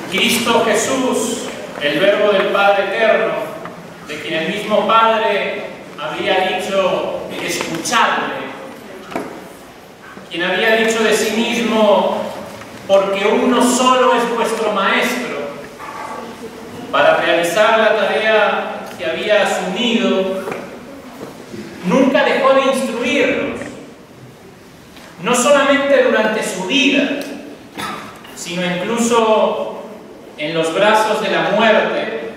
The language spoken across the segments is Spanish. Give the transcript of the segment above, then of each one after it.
Cristo Jesús, el Verbo del Padre Eterno, de quien el mismo Padre había dicho: escuchadle, quien había dicho de sí mismo: porque uno solo es vuestro Maestro, para realizar la tarea que había asumido, nunca dejó de instruirlos, no solamente durante su vida, sino incluso en los brazos de la muerte,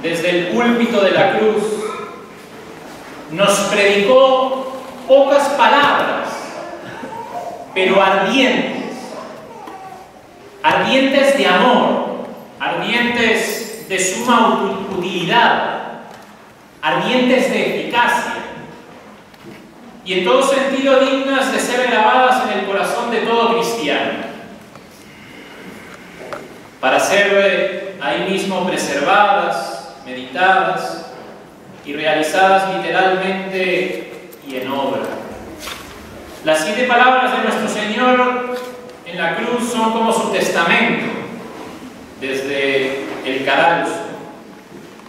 desde el púlpito de la cruz. Nos predicó pocas palabras, pero ardientes, ardientes de amor, ardientes de suma utilidad, ardientes de eficacia, y en todo sentido dignas de ser grabadas en el corazón de todo cristiano, para ser ahí mismo preservadas, meditadas y realizadas literalmente y en obra. Las 7 palabras de nuestro Señor en la cruz son como su testamento desde el cadalso.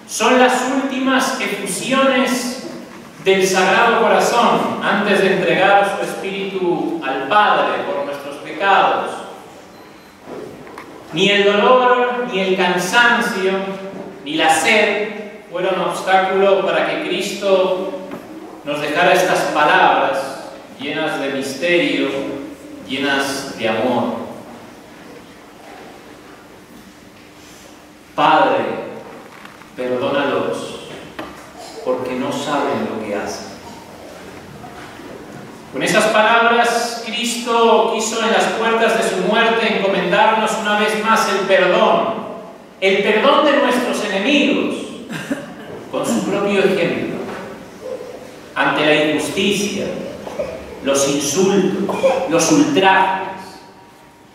Son las últimas efusiones del Sagrado Corazón antes de entregar su Espíritu al Padre por nuestros pecados. Ni el dolor, ni el cansancio, ni la sed fueron obstáculo para que Cristo nos dejara estas palabras llenas de misterio, llenas de amor. Padre, perdónalos, porque no saben lo que hacen. Con esas palabras, Cristo quiso en las puertas de su muerte encomendarnos una vez más el perdón de nuestros enemigos, con su propio ejemplo. Ante la injusticia, los insultos, los ultrajes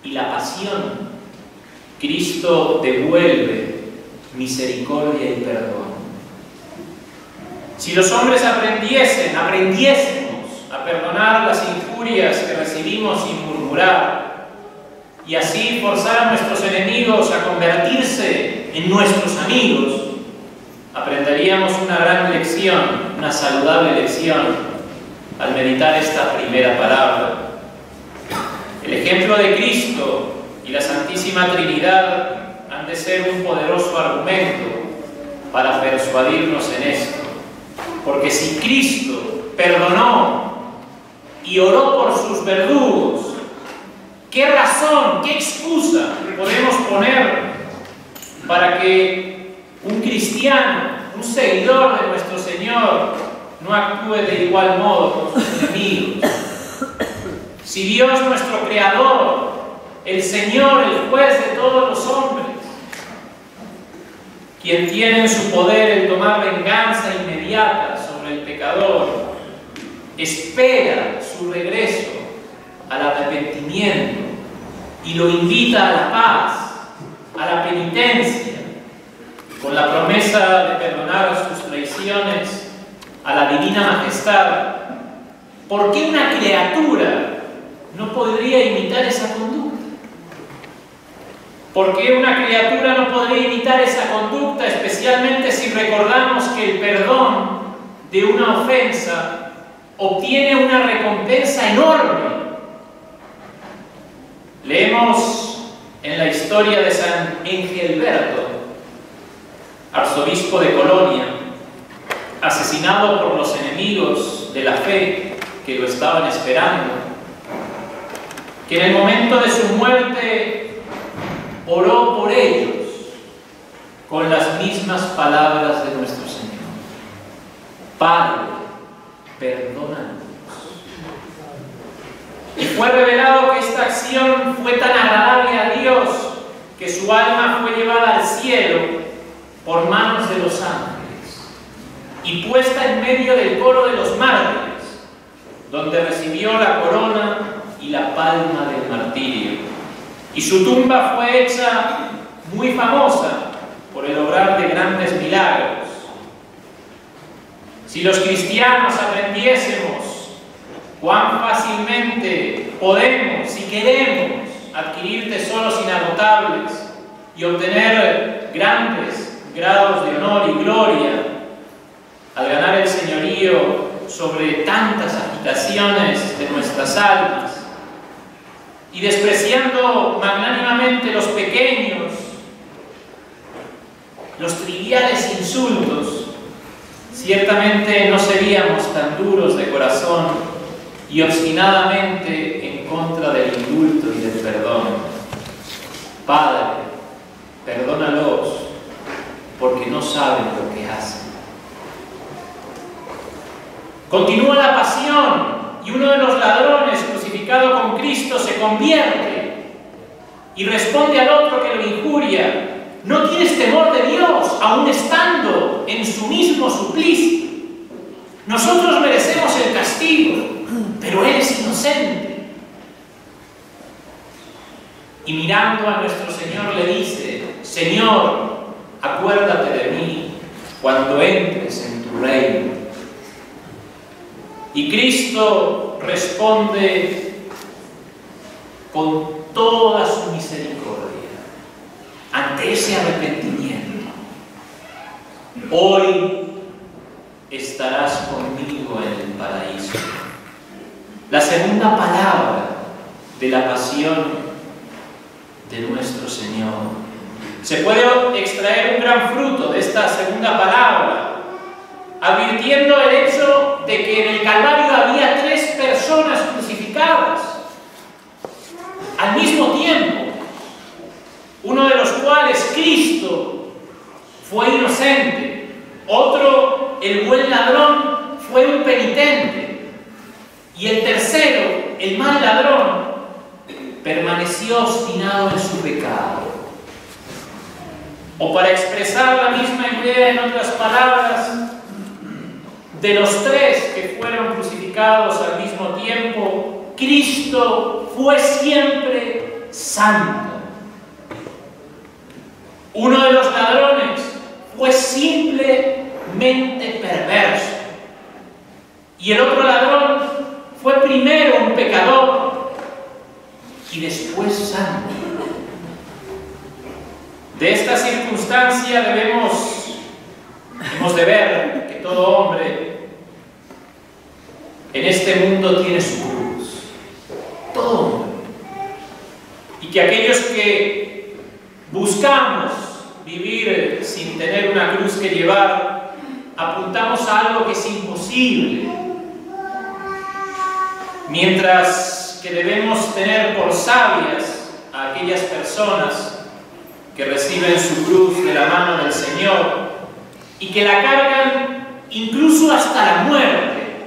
y la pasión, Cristo devuelve misericordia y perdón. Si los hombres aprendiésemos a perdonar las injurias que recibimos sin murmurar, y así forzar a nuestros enemigos a convertirse en nuestros amigos, aprenderíamos una gran lección, una saludable lección, al meditar esta primera palabra. El ejemplo de Cristo y la Santísima Trinidad han de ser un poderoso argumento para persuadirnos en esto. Porque si Cristo perdonó y oró por sus verdugos, ¿qué razón, qué excusa podemos poner para que un cristiano, un seguidor de nuestro Señor, no actúe de igual modo con sus enemigos? Si Dios, nuestro Creador, el Señor, el juez de todos los hombres, quien tiene en su poder el tomar venganza inmediata sobre el pecador, espera su regreso al arrepentimiento y lo invita a la paz, a la penitencia, con la promesa de perdonar sus traiciones a la divina majestad. ¿Por qué una criatura no podría imitar esa conducta? ¿Por qué una criatura no podría imitar esa conducta, especialmente si recordamos que el perdón de una ofensa obtiene una recompensa enorme? Leemos en la historia de San Engelberto, arzobispo de Colonia, asesinado por los enemigos de la fe que lo estaban esperando, que en el momento de su muerte oró por ellos con las mismas palabras de nuestro Señor: Padre, perdónanos. Y fue revelado que esta acción fue tan agradable a Dios que su alma fue llevada al cielo por manos de los ángeles y puesta en medio del coro de los mártires, donde recibió la corona y la palma del martirio. Y su tumba fue hecha muy famosa por el obrar de grandes milagros. Si los cristianos aprendiésemos cuán fácilmente podemos, si queremos, adquirir tesoros inagotables y obtener grandes grados de honor y gloria al ganar el señorío sobre tantas agitaciones de nuestras almas, y despreciando magnánimamente los pequeños, los triviales insultos, ciertamente no seríamos tan duros de corazón y obstinadamente en contra del indulto y del perdón. Padre, perdónalos, porque no saben lo que hacen. Continúa la pasión, y uno de los ladrones crucificado con Cristo se convierte y responde al otro que lo injuria: ¿no tienes temor de Dios, aun estando en su mismo suplicio? Nosotros merecemos el castigo, pero Él es inocente. Y mirando a nuestro Señor le dice: Señor, acuérdate de mí cuando entres en tu reino. Y Cristo responde con toda su misericordia ante ese arrepentimiento: hoy estarás conmigo en el paraíso. La segunda palabra de la pasión de nuestro Señor. Se puede extraer un gran fruto de esta segunda palabra, advirtiendo el hecho de que en el Calvario había 3 personas crucificadas al mismo tiempo, uno de los cuales, Cristo, fue inocente, otro, el buen ladrón, fue un penitente, y el tercero, el mal ladrón, permaneció obstinado en su pecado. O para expresar la misma idea en otras palabras, de los 3 que fueron crucificados al mismo tiempo, Cristo fue siempre santo. Uno de los ladrones fue simplemente perverso, y el otro ladrón fue primero un pecador y después santo. De esta circunstancia hemos de ver que todo hombre en este mundo tiene su cruz. Todo hombre. Y que aquellos que buscamos vivir sin tener una cruz que llevar, apuntamos a algo que es imposible. Mientras que debemos tener por sabias a aquellas personas que reciben su cruz de la mano del Señor y que la cargan incluso hasta la muerte,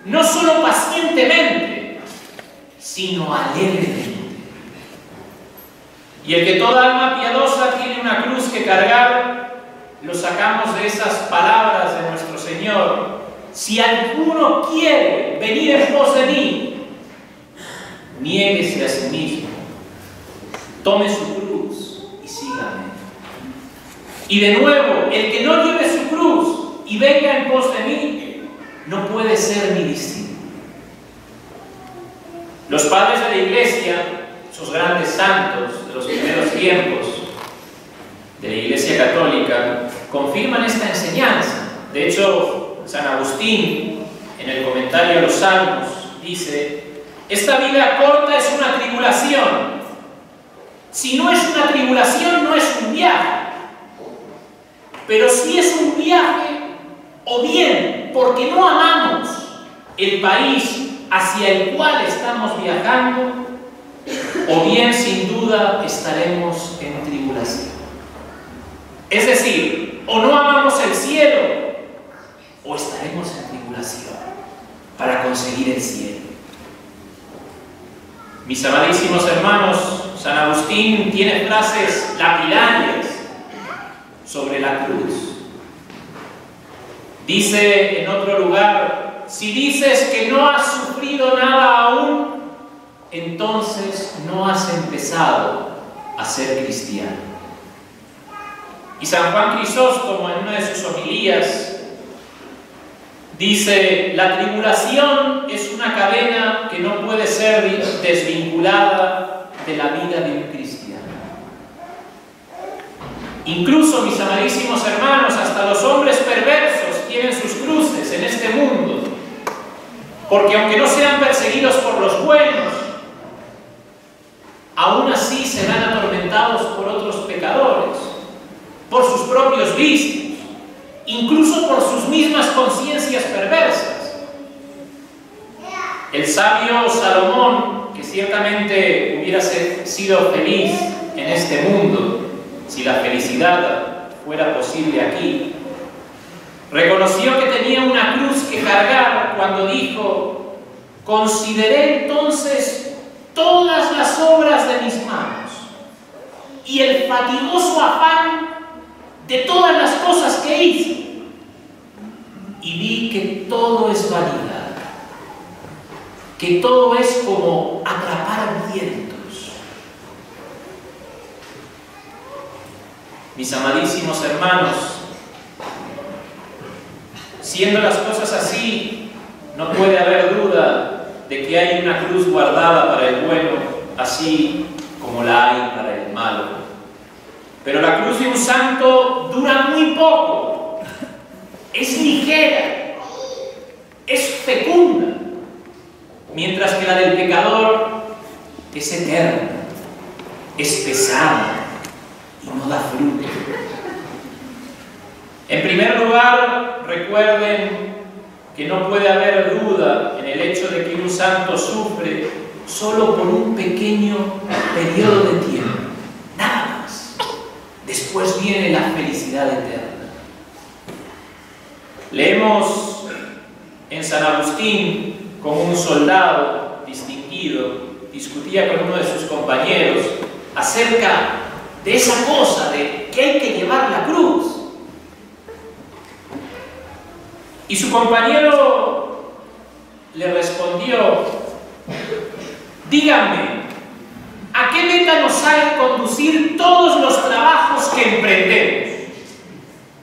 no solo pacientemente, sino alegremente. Y el que toda alma piadosa tiene una cruz que cargar, lo sacamos de esas palabras de nuestro Señor: si alguno quiere venir en pos de mí, niéguese a sí mismo, tome su cruz y sígame. Y de nuevo, el que no lleve su cruz y venga en pos de mí, no puede ser mi discípulo. Los padres de la Iglesia, esos grandes santos de los primeros tiempos de la Iglesia Católica, confirman esta enseñanza. De hecho, San Agustín, en el comentario a los Salmos, dice: esta vida corta es una tribulación. Si no es una tribulación, no es un viaje. Pero si es un viaje, o bien porque no amamos el país hacia el cual estamos viajando, o bien sin duda estaremos en tribulación. Es decir, o no amamos el cielo, o estaremos en tribulación para conseguir el cielo. Mis amadísimos hermanos, San Agustín tiene frases lapidarias sobre la cruz. Dice en otro lugar: si dices que no has sufrido nada aún, entonces no has empezado a ser cristiano. Y San Juan Crisóstomo, en una de sus homilías, dice: la tribulación es una cadena que no puede ser desvinculada de la vida de un cristiano. Incluso, mis amadísimos hermanos, hasta los hombres perversos tienen sus cruces en este mundo, porque aunque no sean perseguidos por los buenos, aún así serán atormentados por otros pecadores, por sus propios vicios, incluso por sus mismas conciencias perversas. El sabio Salomón, que ciertamente hubiera sido feliz en este mundo, si la felicidad fuera posible aquí, reconoció que tenía una cruz que cargar cuando dijo: consideré entonces todas las obras de mis manos y el fatigoso afán de todas las cosas que hice, y vi que todo es vanidad, que todo es como atrapar vientos. Mis amadísimos hermanos, siendo las cosas así, no puede haber duda de que hay una cruz guardada para el bueno, así como la hay para el malo. Pero la cruz de un santo dura muy poco, es ligera, es fecunda, mientras que la del pecador es eterna, es pesada y no da fruto. En primer lugar, recuerden que no puede haber duda en el hecho de que un santo sufre solo por un pequeño periodo de tiempo, nada más. Después viene la felicidad eterna. Leemos en San Agustín cómo un soldado distinguido discutía con uno de sus compañeros acerca de esa cosa de que hay que llevar la cruz. Y su compañero le respondió: díganme, ¿a qué meta nos ha de conducir todos los trabajos que emprendemos?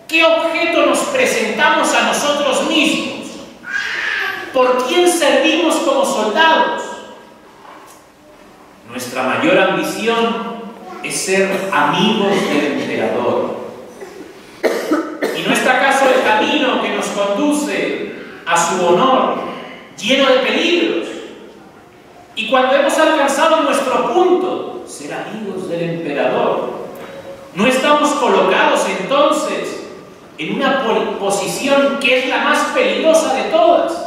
¿Qué objeto nos presentamos a nosotros mismos? ¿Por quién servimos como soldados? Nuestra mayor ambición es ser amigos del emperador. ¿Y no está acaso el camino que nos conduce a su honor lleno de peligros? Y cuando hemos alcanzado nuestro punto, ser amigos del emperador, ¿no estamos colocados entonces en una posición que es la más peligrosa de todas?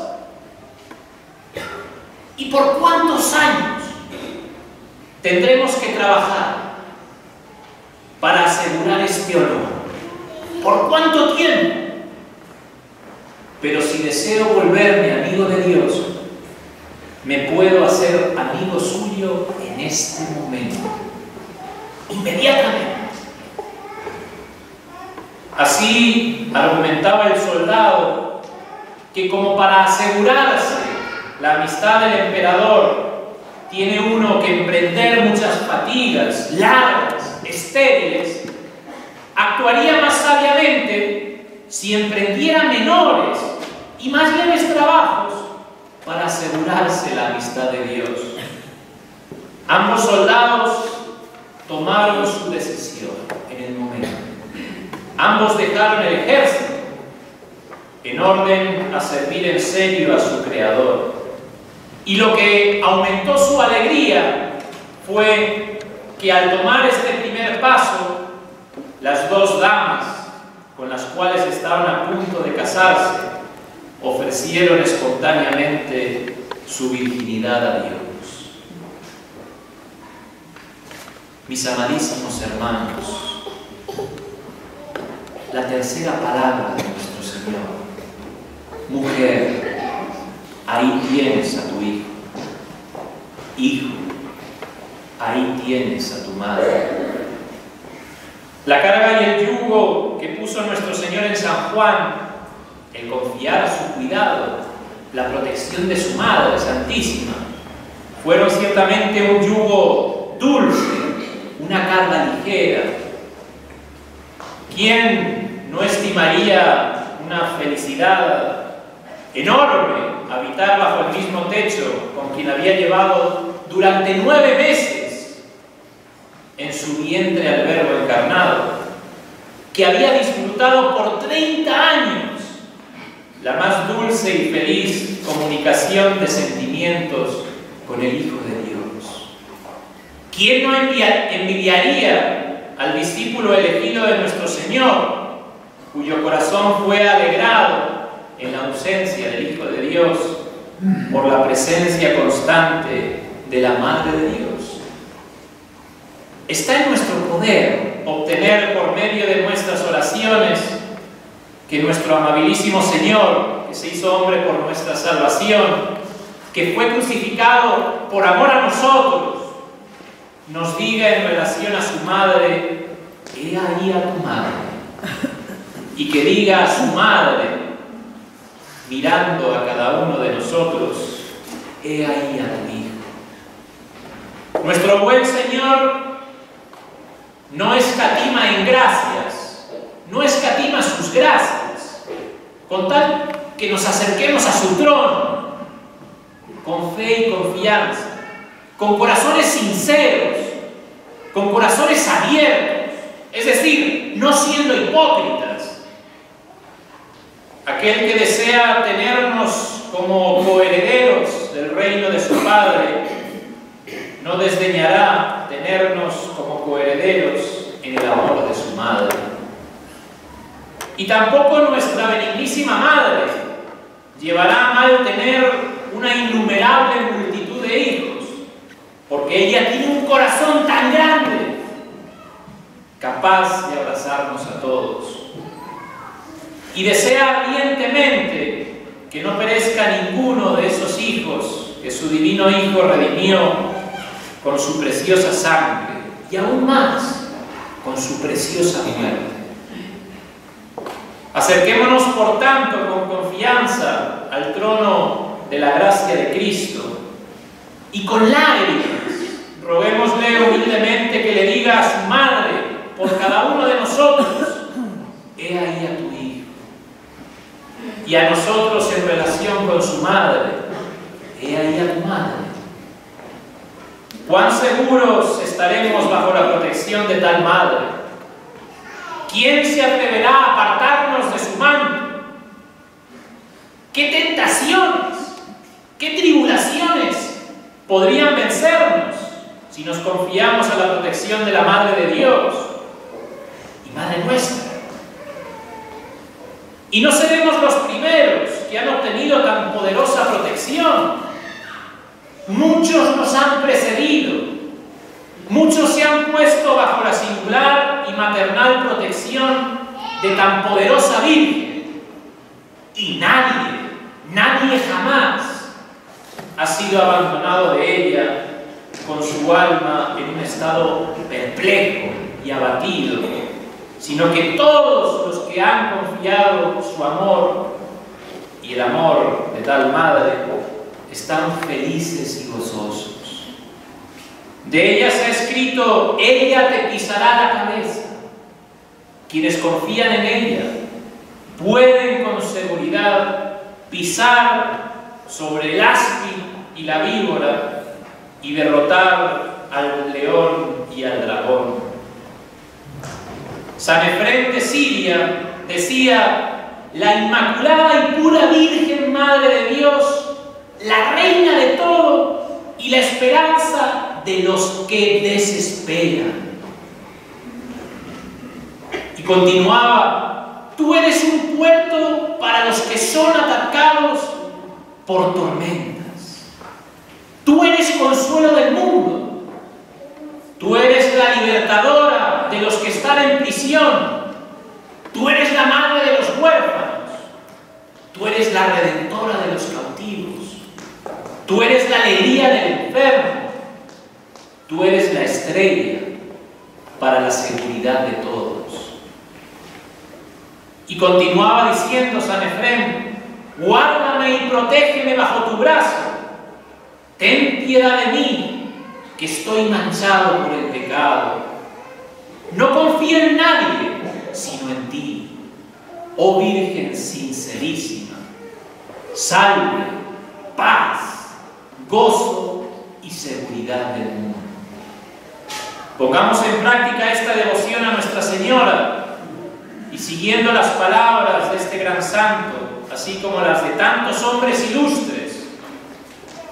¿Y por cuántos años tendremos que trabajar para asegurar este honor? ¿Por cuánto tiempo? Pero si deseo volverme amigo de Dios, me puedo hacer amigo suyo en este momento, inmediatamente. Así argumentaba el soldado que, como para asegurarse la amistad del emperador, tiene uno que emprender muchas fatigas largas, estériles, actuaría más sabiamente si emprendiera menores y más leves trabajos para asegurarse la amistad de Dios. Ambos soldados tomaron su decisión en el momento. Ambos dejaron el ejército en orden a servir en serio a su Creador. Y lo que aumentó su alegría fue que al tomar este primer paso, las dos damas con las cuales estaban a punto de casarse ofrecieron espontáneamente su virginidad a Dios. Mis amadísimos hermanos, la tercera palabra de nuestro Señor: mujer, ahí tienes a tu hijo. Hijo, ahí tienes a tu madre. La carga y el yugo que puso nuestro Señor en San Juan, el confiar a su cuidado, la protección de su Madre Santísima, fueron ciertamente un yugo dulce, una carga ligera. ¿Quién no estimaría una felicidad enorme habitar bajo el mismo techo con quien había llevado durante 9 meses en su vientre al Verbo encarnado? que había disfrutado por 30 años la más dulce y feliz comunicación de sentimientos con el Hijo de Dios. ¿Quién no envidiaría al discípulo elegido de nuestro Señor, cuyo corazón fue alegrado en la ausencia del Hijo de Dios por la presencia constante de la Madre de Dios? Está en nuestro poder obtener por medio de nuestras oraciones que nuestro amabilísimo Señor, que se hizo hombre por nuestra salvación, que fue crucificado por amor a nosotros, nos diga en relación a su Madre: he ahí a tu Madre. Y que diga a su Madre, mirando a cada uno de nosotros: he ahí a tu Hijo. Nuestro buen Señor no escatima en gracias, no escatima sus gracias, con tal que nos acerquemos a su trono, con fe y confianza, con corazones sinceros, con corazones abiertos, es decir, no siendo hipócritas. Aquel que desea tenernos como coherederos del reino de su Padre, no desdeñará tenernos como coherederos en el amor de su Madre. Y tampoco nuestra benignísima Madre llevará a mal tener una innumerable multitud de hijos, porque ella tiene un corazón tan grande, capaz de abrazarnos a todos. Y desea ardientemente que no perezca ninguno de esos hijos que su divino Hijo redimió con su preciosa sangre, y aún más, con su preciosa muerte. Acerquémonos, por tanto, con confianza al trono de la gracia de Cristo, y con lágrimas roguémosle humildemente que le diga a su Madre, por cada uno de nosotros: he ahí a tu Hijo. Y a nosotros, en relación con su Madre: he ahí a tu Madre. ¿Cuán seguros estaremos bajo la protección de tal Madre? ¿Quién se atreverá a apartarnos de su manto? ¿Qué tentaciones, qué tribulaciones podrían vencernos si nos confiamos a la protección de la Madre de Dios y Madre nuestra? Y no seremos los primeros que han obtenido tan poderosa protección. Muchos nos han precedido, muchos se han puesto bajo la singular y maternal protección de tan poderosa Virgen, y nadie jamás ha sido abandonado de ella con su alma en un estado perplejo y abatido, sino que todos los que han confiado su amor y el amor de tal Madre están felices y gozosos. De ella se ha escrito: ella te pisará la cabeza. Quienes confían en ella pueden con seguridad pisar sobre el áspid y la víbora y derrotar al león y al dragón. San Efrén de Siria decía: la Inmaculada y Pura Virgen Madre de Dios, la reina de todo y la esperanza de los que desesperan. Y continuaba: tú eres un puerto para los que son atacados por tormentas. Tú eres consuelo del mundo. Tú eres la libertadora de los que están en prisión. Tú eres la madre de los huérfanos. Tú eres la redentora de los cautivos. Tú eres la alegría del enfermo. Tú eres la estrella para la seguridad de todos. Y continuaba diciendo San Efrén: guárdame y protégeme bajo tu brazo. Ten piedad de mí, que estoy manchado por el pecado. No confío en nadie, sino en ti, oh Virgen sincerísima. Salve, paz, gozo y seguridad del mundo. Pongamos en práctica esta devoción a Nuestra Señora y siguiendo las palabras de este gran santo, así como las de tantos hombres ilustres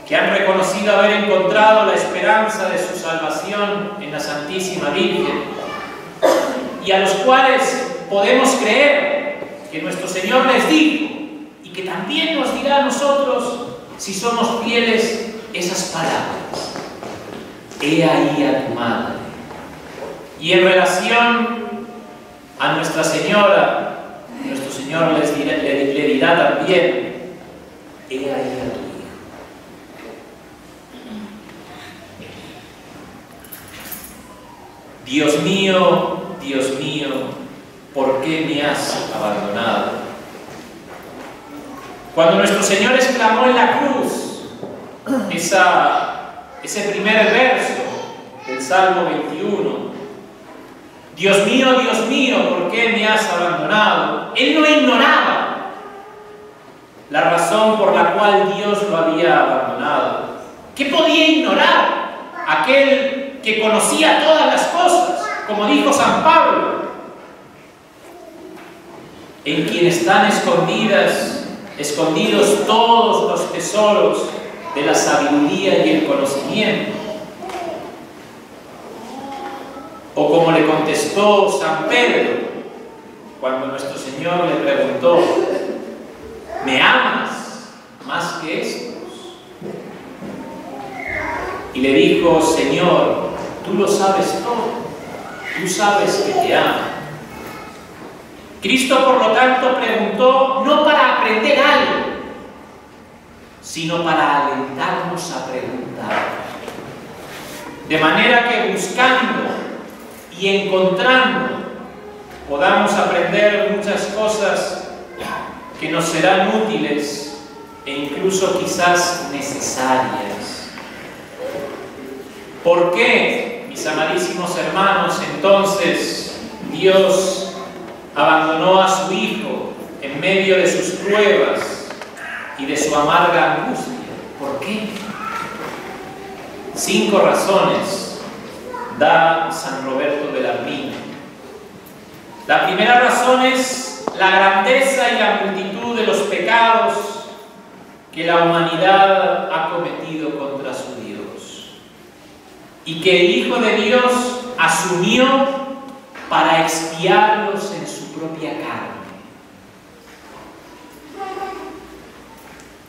que han reconocido haber encontrado la esperanza de su salvación en la Santísima Virgen, y a los cuales podemos creer que nuestro Señor les dijo, y que también nos dirá a nosotros, si somos fieles, esas palabras: he ahí a tu madre. Y en relación a Nuestra Señora, nuestro Señor le dirá también: he ahí a tu hijo. Dios mío, ¿por qué me has abandonado? Cuando nuestro Señor exclamó en la cruz ese primer verso del Salmo 21, Dios mío, ¿por qué me has abandonado?, Él no ignoraba la razón por la cual Dios lo había abandonado. ¿Qué podía ignorar aquel que conocía todas las cosas? Como dijo San Pablo: en quien están escondidos todos los tesoros de la sabiduría y el conocimiento. O como le contestó San Pedro cuando nuestro Señor le preguntó: ¿me amas más que estos? Y le dijo: Señor, tú lo sabes todo, tú sabes que te amo. Cristo, por lo tanto, preguntó no para aprender algo, sino para alentarnos a preguntar. De manera que buscando y encontrando podamos aprender muchas cosas que nos serán útiles e incluso quizás necesarias. ¿Por qué, mis amadísimos hermanos, entonces Dios abandonó a su Hijo en medio de sus pruebas y de su amarga angustia? ¿Por qué? 5 razones da San Roberto de la Pina. La primera razón es la grandeza y la multitud de los pecados que la humanidad ha cometido contra su Dios, y que el Hijo de Dios asumió para expiarlos en su propia carne.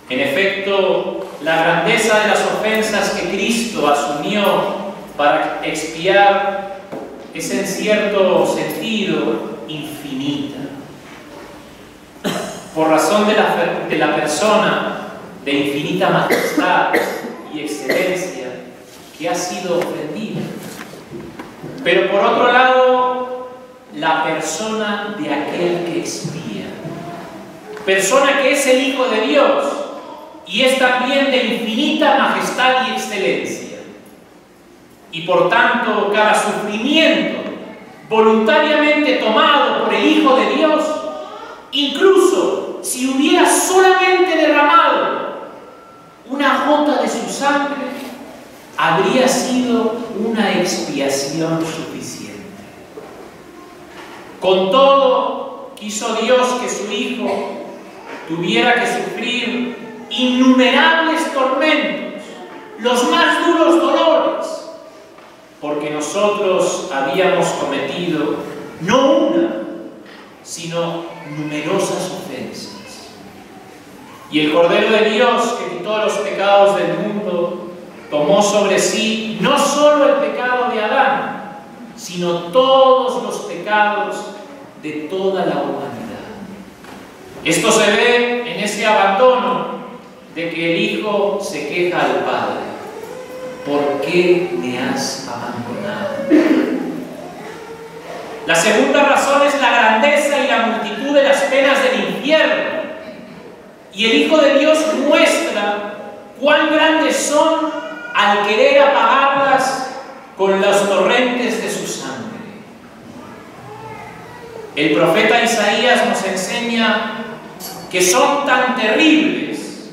En efecto, la grandeza de las ofensas que Cristo asumió para expiar es en cierto sentido infinita, por razón de la persona de infinita majestad y excelencia que ha sido ofendida. Pero por otro lado, la persona de aquel que expía, persona que es el Hijo de Dios y es también de infinita majestad y excelencia, y por tanto cada sufrimiento voluntariamente tomado por el Hijo de Dios, incluso si hubiera solamente derramado una gota de su sangre, habría sido una expiación suficiente. Con todo, quiso Dios que su Hijo tuviera que sufrir innumerables tormentos, los más duros dolores, porque nosotros habíamos cometido no una, sino numerosas ofensas. Y el Cordero de Dios, que quitó los pecados del mundo, tomó sobre sí no solo el pecado de Adán, sino todos los pecados de toda la humanidad. Esto se ve en ese abandono de que el Hijo se queja al Padre: ¿por qué me has abandonado? La segunda razón es la grandeza y la multitud de las penas del infierno. Y el Hijo de Dios muestra cuán grandes son al querer apagarlas con los torrentes de su sangre. El profeta Isaías nos enseña que son tan terribles,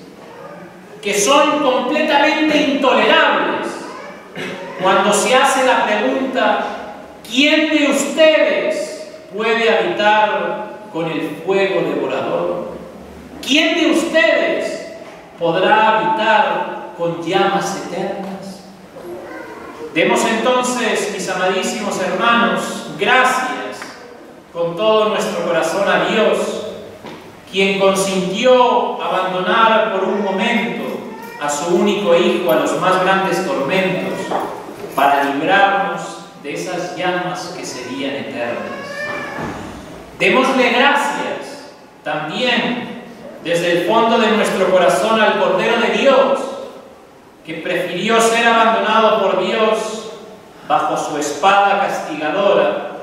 que son completamente intolerables, cuando se hace la pregunta: ¿quién de ustedes puede habitar con el fuego devorador? ¿Quién de ustedes podrá habitar con llamas eternas? Demos entonces, mis amadísimos hermanos, gracias con todo nuestro corazón a Dios, quien consintió abandonar por un momento a su único Hijo a los más grandes tormentos para librarnos de esas llamas que serían eternas. Démosle gracias también desde el fondo de nuestro corazón al Cordero de Dios, que prefirió ser abandonado por Dios bajo su espada castigadora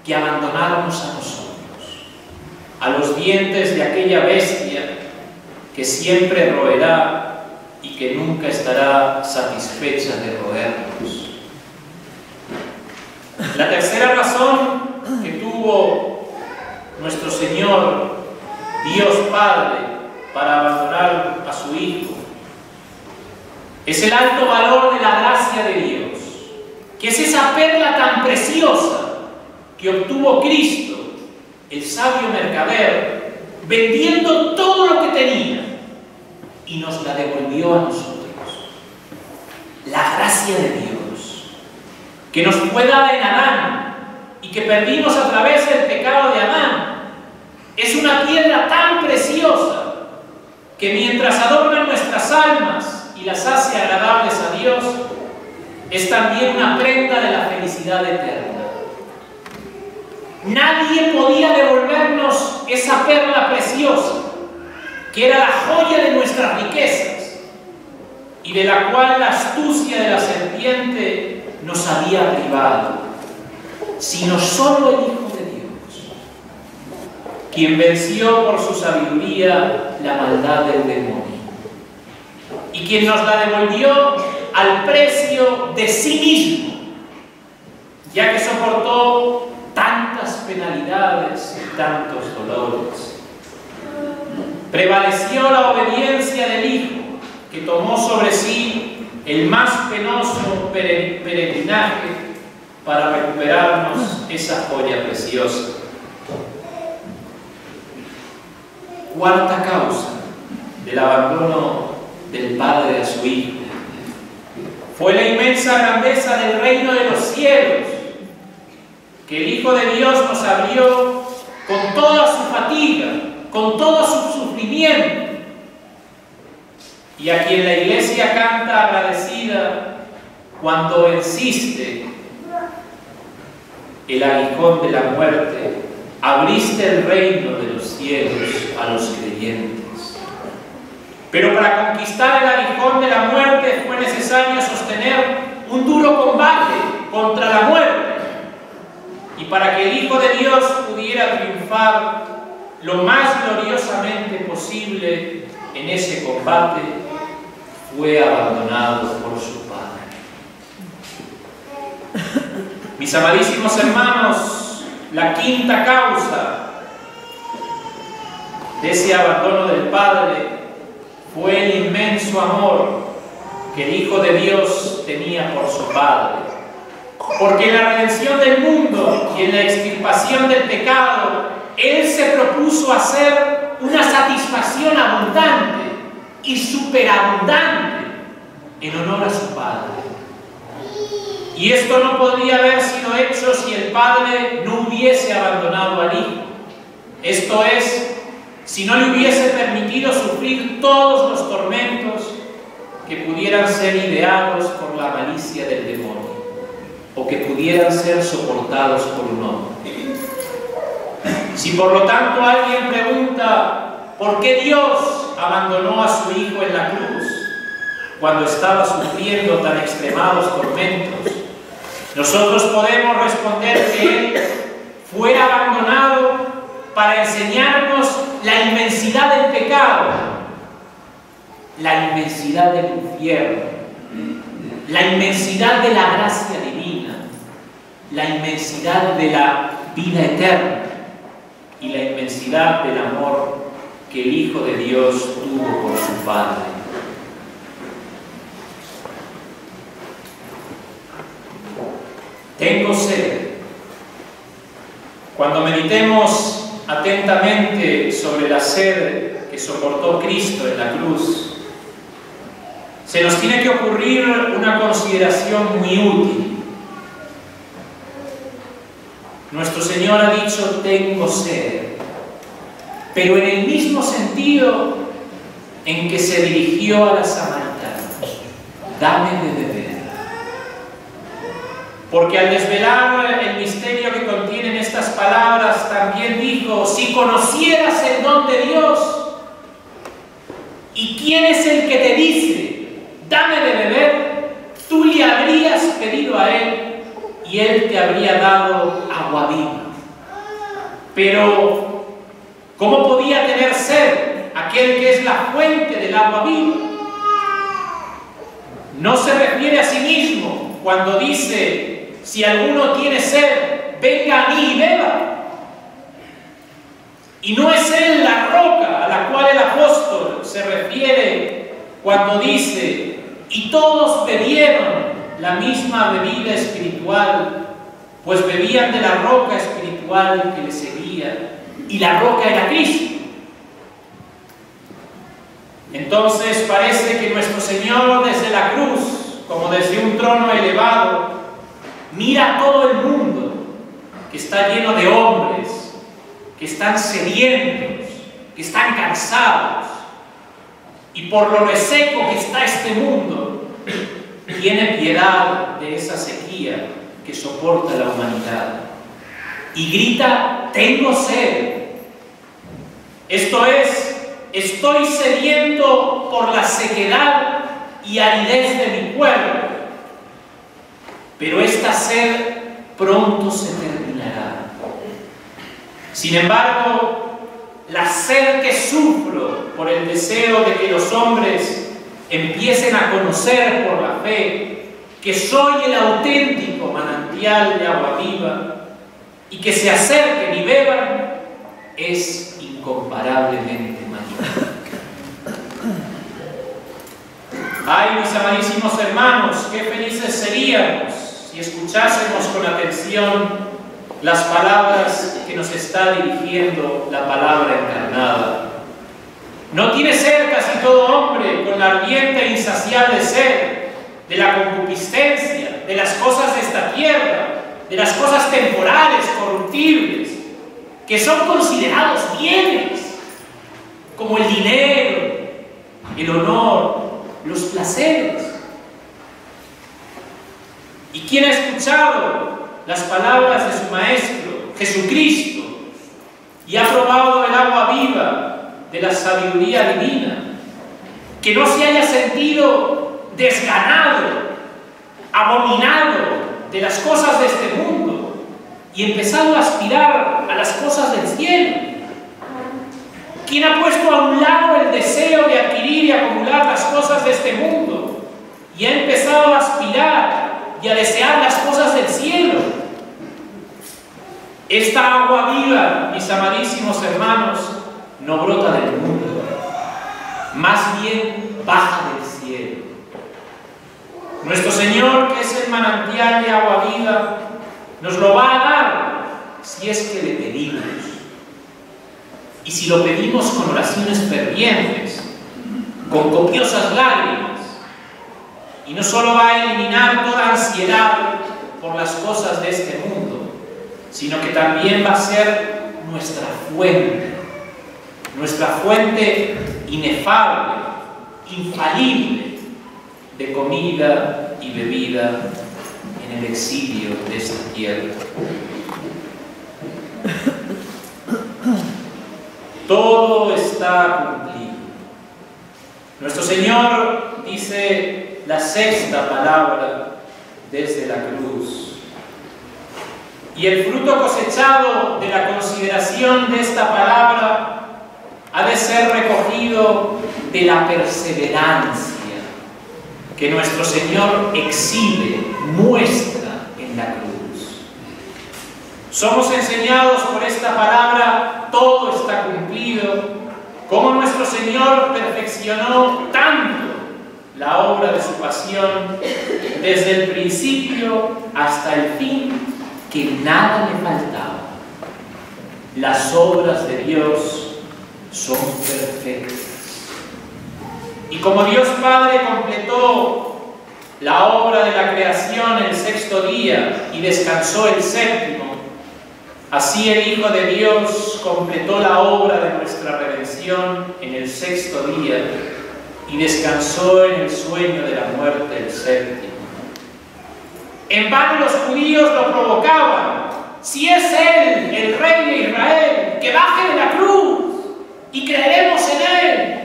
que abandonarnos a nosotros, a los dientes de aquella bestia que siempre roerá y que nunca estará satisfecha de roernos. La tercera razón que tuvo nuestro Señor, Dios Padre, para abandonar a su Hijo, es el alto valor de la gracia de Dios, que es esa perla tan preciosa que obtuvo Cristo, el sabio mercader, vendiendo todo lo que tenía y nos la devolvió a nosotros. La gracia de Dios, que nos fue dada en Adán y que perdimos a través del pecado de Adán, es una piedra tan preciosa que mientras adorna nuestras almas y las hace agradables a Dios, es también una prenda de la felicidad eterna. Nadie podía devolvernos esa perla preciosa, que era la joya de nuestras riquezas y de la cual la astucia de la serpiente nos había privado, sino solo el Hijo de Dios, quien venció por su sabiduría la maldad del demonio y quien nos la devolvió al precio de sí mismo, ya que soportó tantas penalidades y tantos dolores. Prevaleció la obediencia del Hijo, que tomó sobre sí el más penoso peregrinaje para recuperarnos esa joya preciosa. Cuarta causa del abandono del Padre a su Hijo fue la inmensa grandeza del reino de los cielos, que el Hijo de Dios nos abrió con toda su fatiga, con todo su sufrimiento, y a quien la Iglesia canta agradecida cuando insiste: el aguijón de la muerte, abriste el reino de los cielos a los creyentes. Pero para conquistar el aguijón de la muerte fue necesario sostener un duro combate contra la muerte. Y para que el Hijo de Dios pudiera triunfar lo más gloriosamente posible en ese combate, fue abandonado por su Padre. Mis amadísimos hermanos, la quinta causa de ese abandono del Padre fue el inmenso amor que el Hijo de Dios tenía por su Padre. Porque en la redención del mundo y en la extirpación del pecado, Él se propuso hacer una satisfacción abundante y superabundante en honor a su Padre. Y esto no podría haber sido hecho si el Padre no hubiese abandonado al Hijo. Esto es, si no le hubiese permitido sufrir todos los tormentos que pudieran ser ideados por la malicia del demonio, o que pudieran ser soportados por un hombre. Si por lo tanto alguien pregunta ¿por qué Dios abandonó a su Hijo en la cruz cuando estaba sufriendo tan extremados tormentos? Nosotros podemos responder que Él fue abandonado para enseñarnos la inmensidad del pecado, la inmensidad del infierno, la inmensidad de la gracia divina, la inmensidad de la vida eterna y la inmensidad del amor que el Hijo de Dios tuvo por su Padre. Tengo sed. Cuando meditemos atentamente sobre la sed que soportó Cristo en la cruz, se nos tiene que ocurrir una consideración muy útil. Nuestro Señor ha dicho: tengo sed, pero en el mismo sentido en que se dirigió a la samaritana: dame de beber. Porque al desvelar el misterio que contienen estas palabras, también dijo: si conocieras el don de Dios, ¿y quién es el que te dice, dame de beber? Tú le habrías pedido a él, y él te habría dado agua viva. Pero, ¿cómo podía tener sed aquel que es la fuente del agua viva? No se refiere a sí mismo cuando dice: si alguno tiene sed, venga a mí y beba. Y no es él la roca a la cual el apóstol se refiere cuando dice: y todos bebieron la misma bebida espiritual, pues bebían de la roca espiritual que les seguía, y la roca era Cristo. Entonces parece que nuestro Señor, desde la cruz, como desde un trono elevado, mira a todo el mundo que está lleno de hombres, que están sedientos, que están cansados, y por lo reseco que está este mundo, tiene piedad de esa sequía que soporta la humanidad, y grita: tengo sed. Esto es: estoy sediento por la sequedad y aridez de mi cuerpo, pero esta sed pronto se terminará. Sin embargo, la sed que sufro por el deseo de que los hombres empiecen a conocer por la fe que soy el auténtico manantial de agua viva, y que se acerquen y beban, es incomparablemente mayor. Ay, mis amadísimos hermanos, qué felices seríamos si escuchásemos con atención las palabras que nos está dirigiendo la palabra encarnada. No tiene sed casi todo hombre con la ardiente e insaciable sed de la concupiscencia, de las cosas de esta tierra, de las cosas temporales, corruptibles, que son considerados bienes, como el dinero, el honor, los placeres. ¿Y quién ha escuchado las palabras de su Maestro, Jesucristo, y ha probado el agua viva de la sabiduría divina, que no se haya sentido desganado, abominado de las cosas de este mundo y empezado a aspirar a las cosas del cielo? ¿Quién ha puesto a un lado el deseo de adquirir y acumular las cosas de este mundo y ha empezado a aspirar y a desear las cosas del cielo? Esta agua viva, mis amadísimos hermanos, no brota del mundo, más bien baja del cielo. Nuestro Señor, que es el manantial de agua viva, nos lo va a dar si es que le pedimos. Y si lo pedimos con oraciones fervientes, con copiosas lágrimas, y no solo va a eliminar toda ansiedad por las cosas de este mundo, sino que también va a ser nuestra fuente inefable, infalible de comida y bebida en el exilio de esta tierra. Todo está cumplido. Nuestro Señor dice la sexta palabra desde la cruz. Y el fruto cosechado de la consideración de esta palabra ha de ser recogido de la perseverancia que nuestro Señor exhibe, muestra en la cruz. Somos enseñados por esta palabra: todo está cumplido, como nuestro Señor perfeccionó tanto la obra de su pasión desde el principio hasta el fin, que nada le faltaba. Las obras de Dios son perfectas. Y como Dios Padre completó la obra de la creación el sexto día y descansó el séptimo, así el Hijo de Dios completó la obra de nuestra redención en el sexto día y descansó en el sueño de la muerte el séptimo. En vano los judíos lo provocaban. Si es Él, el Rey de Israel, que baje de la cruz y creeremos en Él.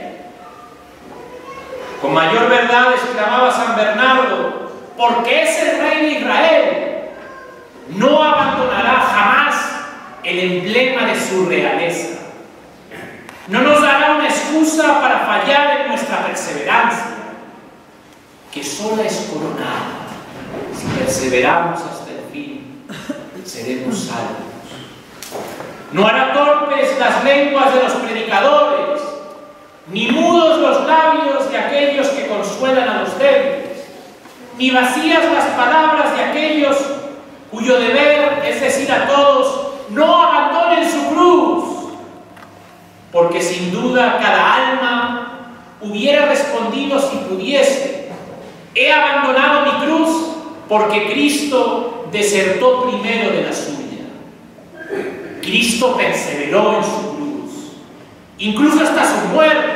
Con mayor verdad exclamaba San Bernardo, porque es el Rey de Israel, no abandonará jamás el emblema de su realeza. No nos dará una excusa para fallar en nuestra perseverancia, que sola es coronada. Si perseveramos hasta el fin, seremos salvos. No hará torpes las lenguas de los predicadores, ni mudos los labios de aquellos que consuelan a los débiles, ni vacías las palabras de aquellos cuyo deber es decir a todos, no abandonen su cruz, porque sin duda cada alma hubiera respondido si pudiese, he abandonado mi cruz porque Cristo desertó primero de la suya. Cristo perseveró en su cruz, incluso hasta su muerte,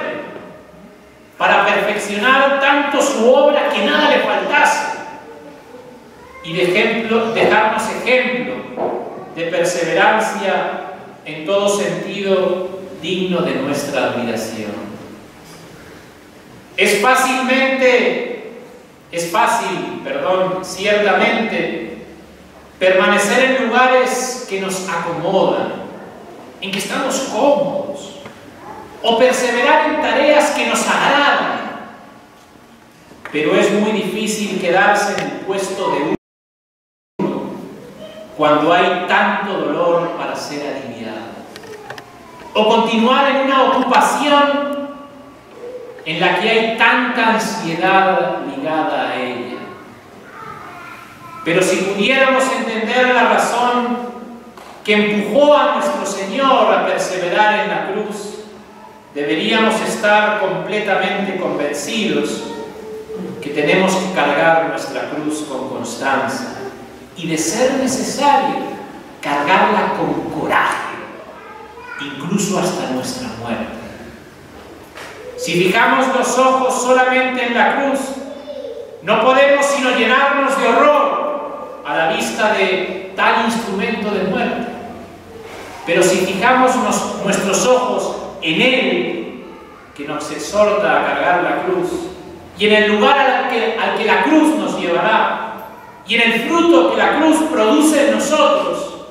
para perfeccionar tanto su obra que nada le faltase y dejarnos ejemplo de perseverancia en todo sentido digno de nuestra admiración. Es ciertamente permanecer en lugares que nos acomodan, en que estamos cómodos, o perseverar en tareas que nos agradan. Pero es muy difícil quedarse en el puesto de uno cuando hay tanto dolor para ser aliviado, o continuar en una ocupación en la que hay tanta ansiedad ligada a ella. Pero si pudiéramos entender la razón que empujó a nuestro Señor a perseverar en la cruz, deberíamos estar completamente convencidos que tenemos que cargar nuestra cruz con constancia y, de ser necesario, cargarla con coraje, incluso hasta nuestra muerte. Si fijamos los ojos solamente en la cruz, no podemos sino llenarnos de horror a la vista de tal instrumento de muerte. Pero si fijamos nuestros ojos en Él, que nos exhorta a cargar la cruz, y en el lugar al que la cruz nos llevará, y en el fruto que la cruz produce en nosotros,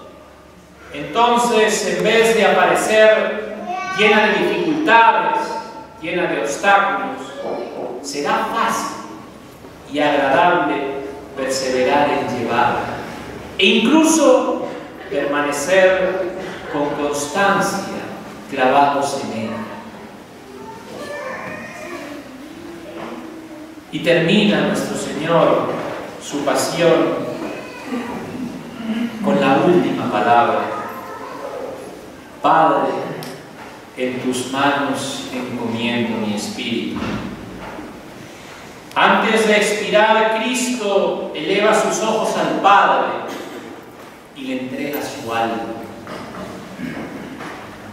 entonces, en vez de aparecer llena de dificultades, llena de obstáculos, será fácil y agradable perseverar en llevarla e incluso permanecer con constancia clavados en ella. Y termina nuestro Señor su pasión con la última palabra: Padre, en tus manos encomiendo mi espíritu. Antes de expirar, Cristo eleva sus ojos al Padre y le entrega su alma.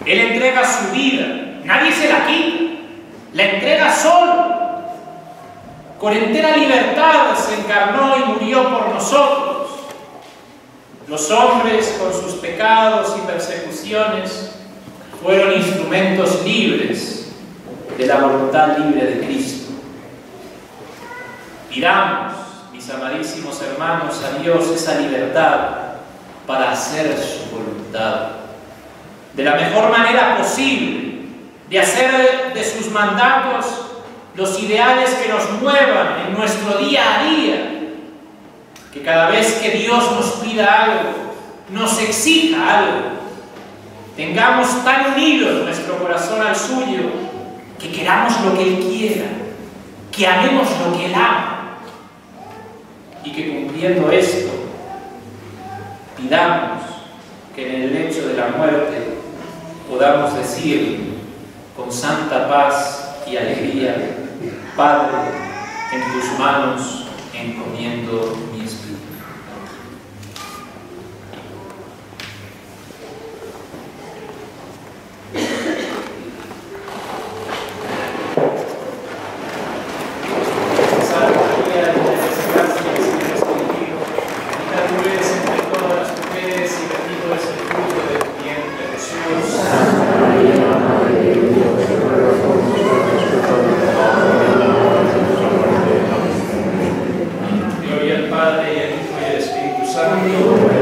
Él entrega su vida, nadie se la quita, la entrega solo. Con entera libertad se encarnó y murió por nosotros. Los hombres, con sus pecados y persecuciones, fueron instrumentos libres de la voluntad libre de Cristo. Pidamos, mis amadísimos hermanos, a Dios esa libertad para hacer su voluntad de la mejor manera posible, de hacer de sus mandatos los ideales que nos muevan en nuestro día a día, que cada vez que Dios nos pida algo, nos exija algo, tengamos tan unido nuestro corazón al suyo que queramos lo que Él quiera, que amemos lo que Él ama, y que cumpliendo esto pidamos que en el lecho de la muerte podamos decir con santa paz y alegría: Padre, en tus manos encomiendo mi espíritu. Gloria al Padre, y al Hijo, y al Espíritu Santo.